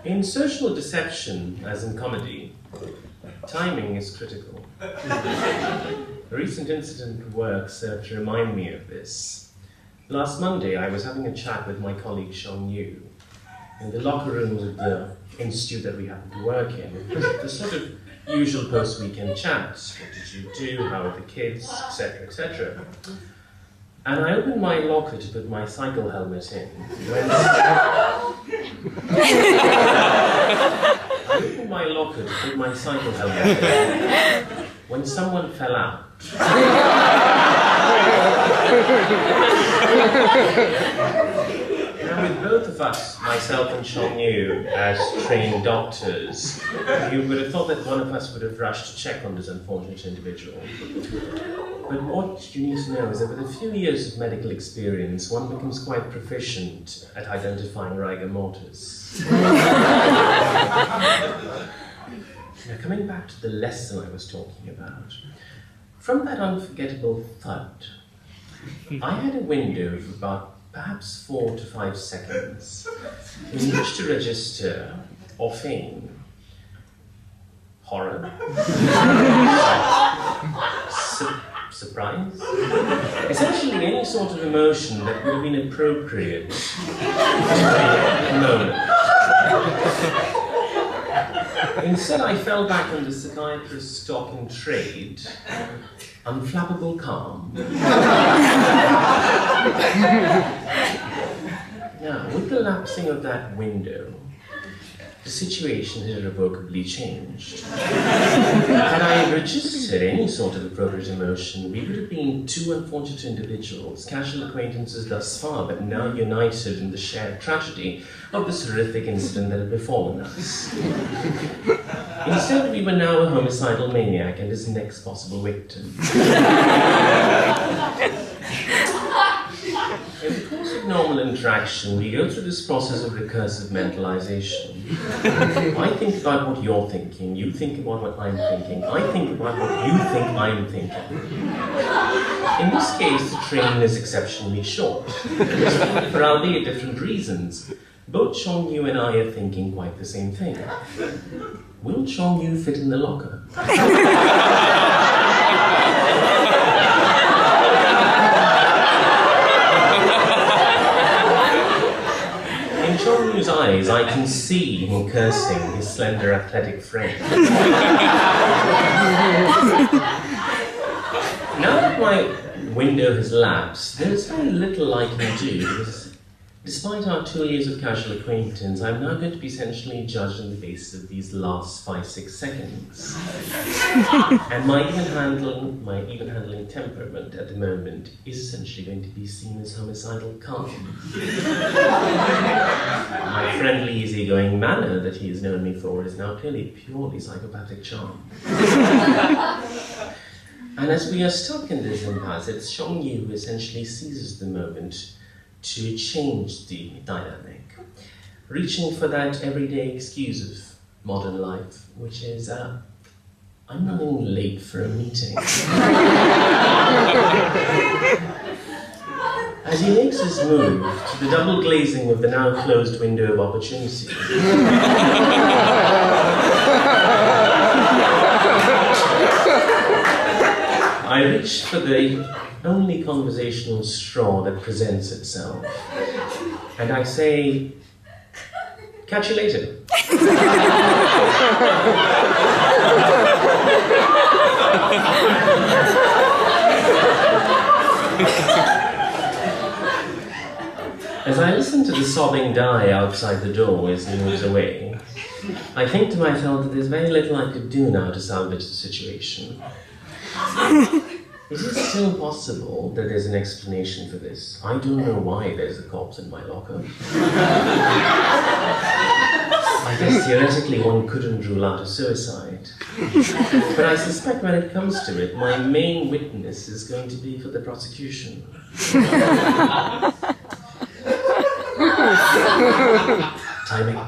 In social deception, as in comedy, timing is critical. A recent incident at work served to remind me of this. Last Monday, I was having a chat with my colleague Sean Yu in the locker rooms of the institute that we happen to work in. The sort of usual post-weekend chats. What did you do? How are the kids? Etc., etc. And I opened my locker to put my cycle helmet in. When someone fell out. Now, with both of us, myself and Sean Yu, as trained doctors, you would have thought that one of us would have rushed to check on this unfortunate individual. But what you need to know is that with a few years of medical experience, one becomes quite proficient at identifying rigor mortis. Now, coming back to the lesson I was talking about, from that unforgettable thud, I had a window of about perhaps 4 to 5 seconds in which to register or feign horror, surprise, essentially any sort of emotion that would have been appropriate at the moment. Instead, I fell back on the psychiatrist's stock in trade, unflappable calm. Now, with the lapsing of that window, the situation had irrevocably changed. Had I registered any sort of appropriate emotion, we would have been two unfortunate individuals, casual acquaintances thus far, but now united in the shared tragedy of this horrific incident that had befallen us. Instead, we were now a homicidal maniac and his next possible victim. In the course of normal interaction, we go through this process of recursive mentalization. I think about what you're thinking, you think about what I'm thinking, I think about what you think I'm thinking. In this case, the train is exceptionally short, for albeit different reasons. Both Sean Yu and I are thinking quite the same thing. Will Sean Yu fit in the locker? In Sean Yu's eyes, I can see him cursing his slender athletic frame. Now that my window has lapsed, there's very little I can do, because despite our 2 years of casual acquaintance, I'm now going to be essentially judged on the basis of these last 5-6 seconds. And my even handling temperament at the moment is essentially going to be seen as homicidal calm. My friendly, easygoing manner that he has known me for is now clearly purely psychopathic charm. And as we are stuck in this impasse, it's Sean Yu who essentially seizes the moment to change the dynamic, reaching for that everyday excuse of modern life, which is, I'm running late for a meeting. As he makes his move to the double glazing of the now closed window of opportunity, I reach for the only conversational straw that presents itself, and I say, catch you later. As I listen to the sobbing die outside the door as he moves away, I think to myself that there's very little I could do now to salvage the situation. Is it still possible that there's an explanation for this? I don't know why there's a corpse in my locker. I guess theoretically one couldn't rule out a suicide. But I suspect when it comes to it, my main witness is going to be for the prosecution. Timing.